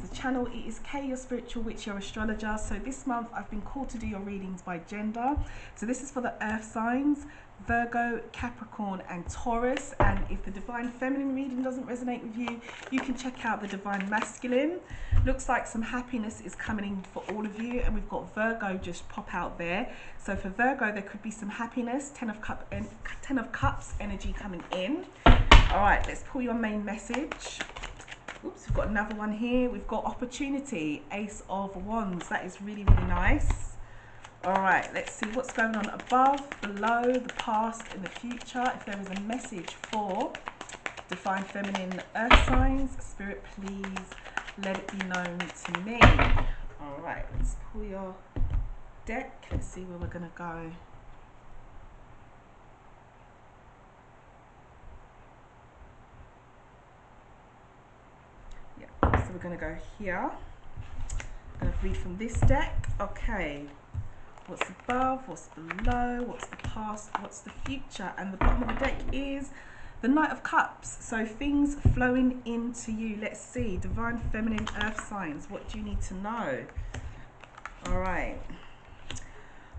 the channel. It is Kay, your spiritual witch, your astrologer. So this month I've been called to do your readings by gender. So this is for the earth signs, Virgo, Capricorn and Taurus. And if the divine feminine reading doesn't resonate with you, you can check out the divine masculine. Looks like some happiness is coming in for all of you, and we've got Virgo just pop out there. So for Virgo, there could be some happiness, 10 of Cups energy coming in. All right, let's pull your main message. Oops, we've got another one here. We've got opportunity, Ace of Wands. That is really, really nice. All right, let's see what's going on above, below, the past, and the future. If there is a message for divine feminine earth signs, spirit, please let it be known to me. All right, let's pull your deck. Let's see where we're going to go. So we're going to go here. I'm going to read from this deck. Okay. What's above? What's below? What's the past? What's the future? And the bottom of the deck is the Knight of Cups. So things flowing into you. Let's see. Divine feminine earth signs. What do you need to know? All right.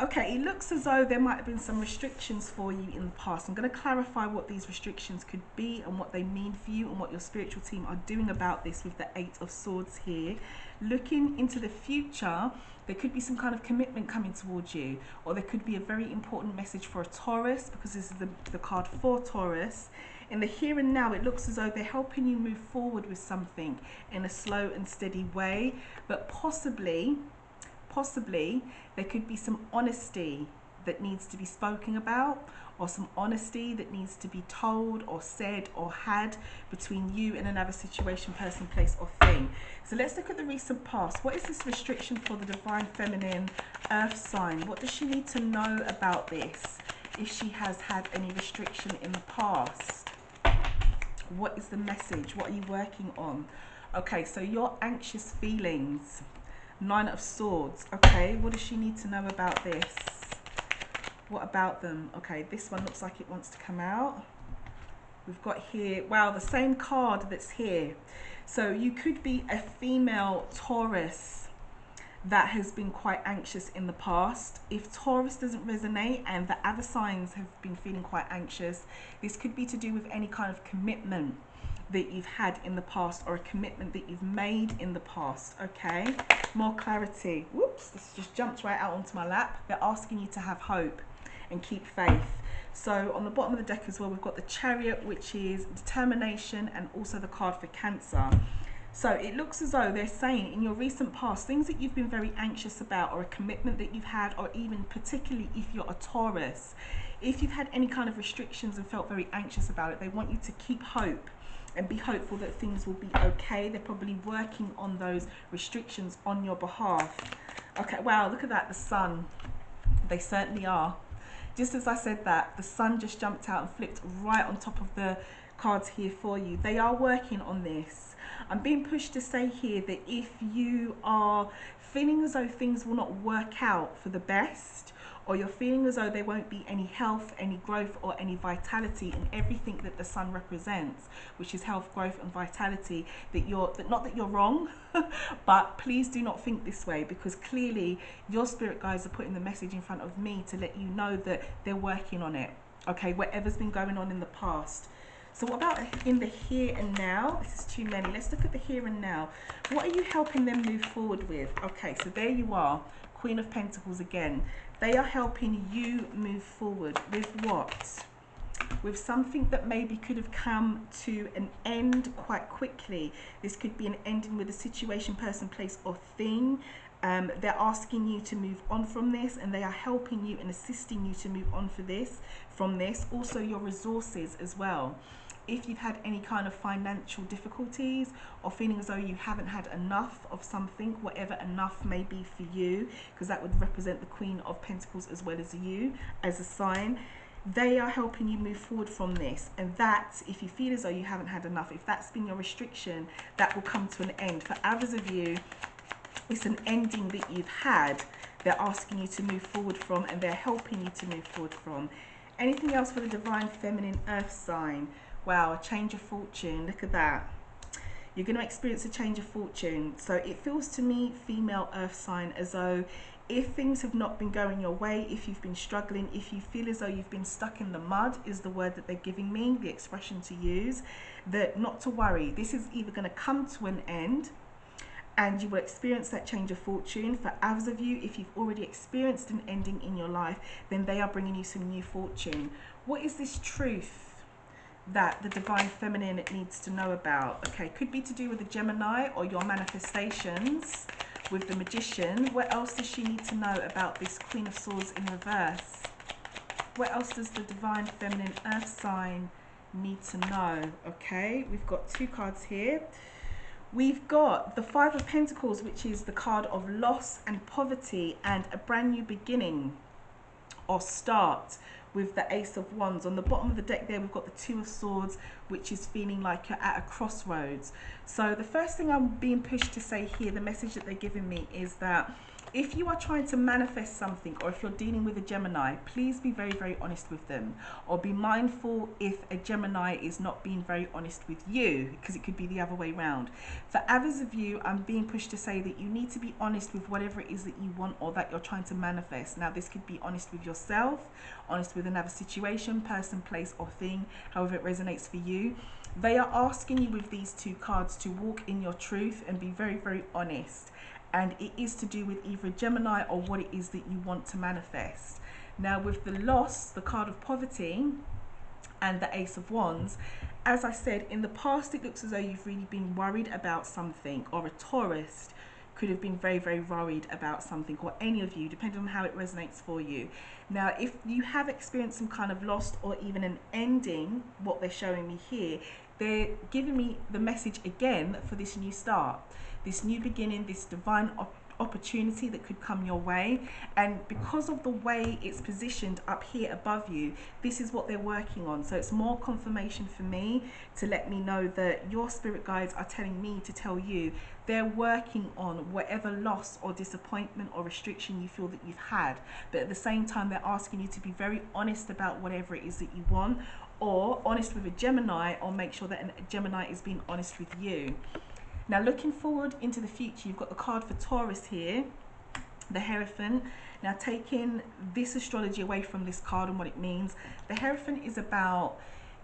Okay, it looks as though there might have been some restrictions for you in the past. I'm going to clarify what these restrictions could be and what they mean for you and what your spiritual team are doing about this with the 8 of Swords here. Looking into the future, there could be some kind of commitment coming towards you, or there could be a very important message for a Taurus, because this is the card for Taurus. In the here and now, it looks as though they're helping you move forward with something in a slow and steady way, but possibly there could be some honesty that needs to be spoken about, or some honesty that needs to be told or said or had between you and another situation, person, place or thing. So let's look at the recent past. What is this restriction for the divine feminine earth sign? What does she need to know about this if she has had any restriction in the past? What is the message? What are you working on? Okay, so your anxious feelings. 9 of Swords. Okay, what does she need to know about this? What about them? Okay, this one looks like it wants to come out. We've got here, wow, the same card that's here. So you could be a female Taurus that has been quite anxious in the past. If Taurus doesn't resonate and the other signs have been feeling quite anxious, this could be to do with any kind of commitment that you've had in the past, or a commitment that you've made in the past. Okay, more clarity. Whoops, this just jumped right out onto my lap. They're asking you to have hope and keep faith. So on the bottom of the deck as well, we've got the Chariot, which is determination, and also the card for Cancer. So it looks as though they're saying in your recent past, things that you've been very anxious about, or a commitment that you've had, or even particularly if you're a Taurus, if you've had any kind of restrictions and felt very anxious about it, they want you to keep hope and be hopeful that things will be okay. They're probably working on those restrictions on your behalf. Okay, wow, look at that, the Sun. They certainly are. Just as I said that, the Sun just jumped out and flipped right on top of the cards here for you. They are working on this. I'm being pushed to say here that if you are feeling as though things will not work out for the best, or you're feeling as though there won't be any health, any growth, or any vitality in everything that the Sun represents, which is health, growth, and vitality, not that you're wrong, but please do not think this way, because clearly your spirit guides are putting the message in front of me to let you know that they're working on it. Okay, whatever's been going on in the past. So what about in the here and now? This is too many. Let's look at the here and now. What are you helping them move forward with? Okay, so there you are, Queen of Pentacles again. They are helping you move forward with what? With something that maybe could have come to an end quite quickly. This could be an ending with a situation, person, place, or thing. They're asking you to move on from this, and they are helping you and assisting you to move on from this. Also your resources as well. If you've had any kind of financial difficulties, or feeling as though you haven't had enough of something, whatever enough may be for you, because that would represent the Queen of Pentacles as well as you as a sign, they are helping you move forward from this. And that, if you feel as though you haven't had enough, if that's been your restriction, that will come to an end. For others of you, it's an ending that you've had. They're asking you to move forward from, and they're helping you to move forward from. Anything else for the divine feminine earth sign? Wow, a change of fortune. Look at that. You're going to experience a change of fortune. So it feels to me, female earth sign, as though if things have not been going your way, if you've been struggling, if you feel as though you've been stuck in the mud, is the word that they're giving me, the expression to use, that not to worry. This is either going to come to an end and you will experience that change of fortune. For others of you, if you've already experienced an ending in your life, then they are bringing you some new fortune. What is this truth that the divine feminine needs to know about? Okay, could be to do with the Gemini or your manifestations with the Magician. What else does she need to know about this Queen of Swords in reverse? What else does the divine feminine earth sign need to know? Okay, we've got two cards here. We've got the Five of Pentacles, which is the card of loss and poverty and a brand new beginning or start, with the Ace of Wands. On the bottom of the deck there, we've got the Two of Swords, which is feeling like you're at a crossroads. So the first thing I'm being pushed to say here, the message that they're giving me, is that if you are trying to manifest something, or if you're dealing with a Gemini, please be very, very honest with them, or be mindful if a Gemini is not being very honest with you, because it could be the other way around. For others of you, I'm being pushed to say that you need to be honest with whatever it is that you want or that you're trying to manifest. Now, this could be honest with yourself, honest with another situation, person, place, or thing, however it resonates for you. They are asking you with these two cards to walk in your truth and be very, very honest. And it is to do with either Gemini or what it is that you want to manifest. Now, with the loss, the card of poverty, and the Ace of Wands, as I said, in the past, it looks as though you've really been worried about something, or a Taurus could have been very, very worried about something, or any of you, depending on how it resonates for you. Now, if you have experienced some kind of loss or even an ending, what they're showing me here, they're giving me the message again for this new start, this new beginning, this divine opportunity that could come your way. And because of the way it's positioned up here above you, this is what they're working on. So it's more confirmation for me to let me know that your spirit guides are telling me to tell you they're working on whatever loss or disappointment or restriction you feel that you've had. But at the same time, they're asking you to be very honest about whatever it is that you want, or honest with a Gemini, or make sure that a Gemini is being honest with you. Now, looking forward into the future, you've got the card for Taurus here, the Hierophant. Now, taking this astrology away from this card and what it means, the Hierophant is about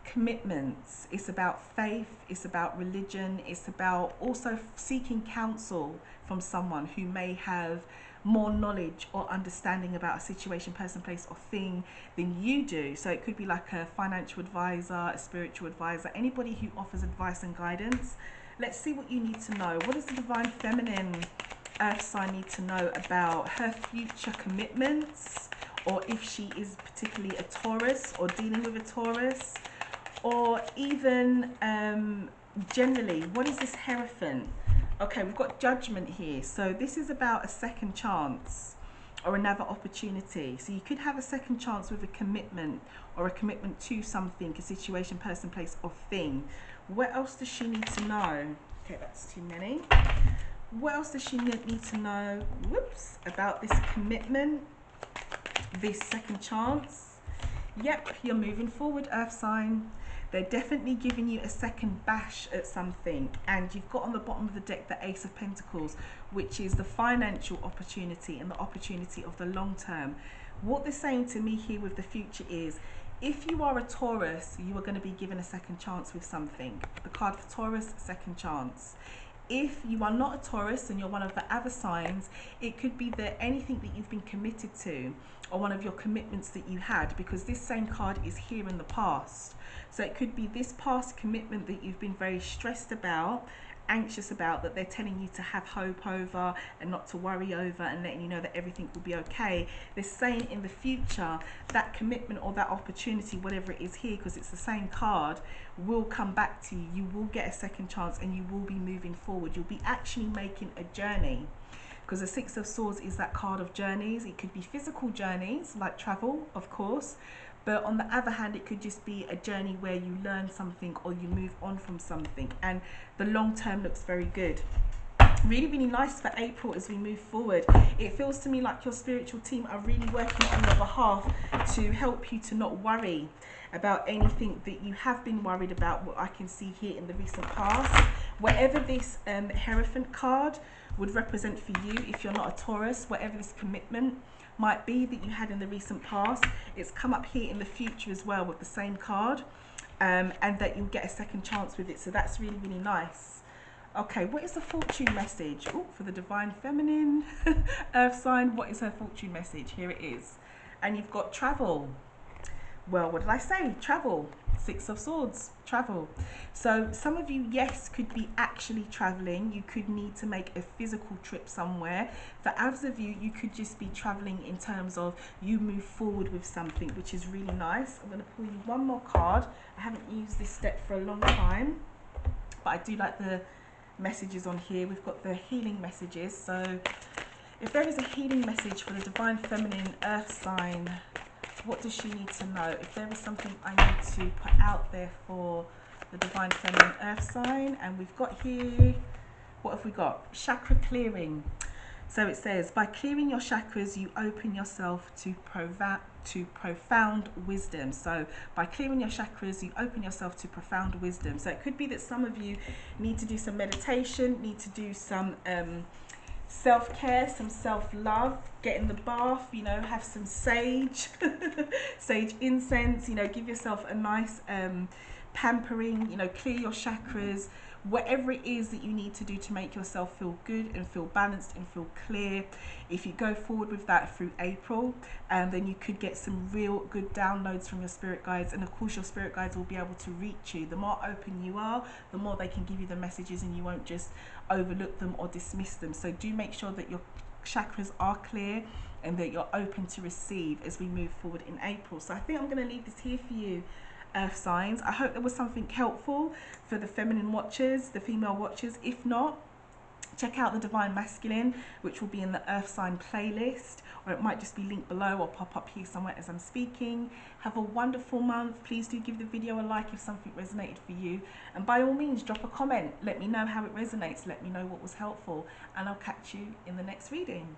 commitments, it's about faith, it's about religion, it's about also seeking counsel from someone who may have more knowledge or understanding about a situation, person, place, or thing than you do. So it could be like a financial advisor, a spiritual advisor, anybody who offers advice and guidance. Let's see what you need to know. What does the divine feminine earth sign need to know about her future commitments, or if she is particularly a Taurus or dealing with a Taurus, or even generally, what is this Hierophant? Okay, we've got Judgment here. So this is about a second chance or another opportunity. So you could have a second chance with a commitment, or a commitment to something, a situation, person, place, or thing. What else does she need to know? Okay, that's too many. What else does she need to know, whoops, about this commitment, this second chance? Yep, you're moving forward, earth sign. They're definitely giving you a second bash at something. And you've got on the bottom of the deck the Ace of Pentacles, which is the financial opportunity and the opportunity of the long term. What they're saying to me here with the future is, if you are a Taurus, you are going to be given a second chance with something. The card for Taurus, second chance. If you are not a Taurus and you're one of the other signs, it could be that anything that you've been committed to, or one of your commitments that you had, because this same card is here in the past. So it could be this past commitment that you've been very stressed about, anxious about, that they're telling you to have hope over and not to worry over, and letting you know that everything will be okay. They're saying in the future that commitment or that opportunity, whatever it is here, because it's the same card, will come back to you. You will get a second chance and you will be moving forward. You'll be actually making a journey, because the Six of Swords is that card of journeys. It could be physical journeys like travel, of course, but on the other hand, it could just be a journey where you learn something or you move on from something, and the long term looks very good. Really, really nice for April as we move forward. It feels to me like your spiritual team are really working on your behalf to help you to not worry about anything that you have been worried about, what I can see here in the recent past, whatever this Hierophant card would represent for you, if you're not a Taurus, whatever this commitment might be that you had in the recent past, it's come up here in the future as well with the same card, and that you'll get a second chance with it. So that's really, really nice. Okay, what is the fortune message? Oh, for the Divine Feminine Earth sign, what is her fortune message? Here it is. And you've got travel. Well, what did I say? Travel. Six of Swords, travel. So some of you, yes, could be actually traveling. You could need to make a physical trip somewhere. For others of you, you could just be traveling in terms of you move forward with something, which is really nice. I'm going to pull you one more card. I haven't used this deck for a long time, but I do like the messages on here. We've got the healing messages. So if there is a healing message for the Divine Feminine Earth sign, what does she need to know? If there is something I need to put out there for the Divine Feminine Earth sign, and we've got here, what have we got? Chakra clearing. So it says, by clearing your chakras, you open yourself to profound wisdom. So by clearing your chakras, you open yourself to profound wisdom. So it could be that some of you need to do some meditation, need to do some self-care, some self-love, get in the bath, you know, have some sage sage incense, you know, give yourself a nice pampering, you know, clear your chakras, whatever it is that you need to do to make yourself feel good and feel balanced and feel clear. If you go forward with that through April, then you could get some real good downloads from your spirit guides, and of course your spirit guides will be able to reach you. The more open you are, the more they can give you the messages, and you won't just overlook them or dismiss them. So do make sure that your chakras are clear and that you're open to receive as we move forward in April. So I think I'm going to leave this here for you, Earth signs. I hope there was something helpful for the feminine watchers, the female watchers. If not, check out the Divine Masculine, which will be in the Earth sign playlist, or it might just be linked below or pop up here somewhere as I'm speaking. Have a wonderful month. Please do give the video a like if something resonated for you, and by all means drop a comment. Let me know how it resonates. Let me know what was helpful, and I'll catch you in the next reading.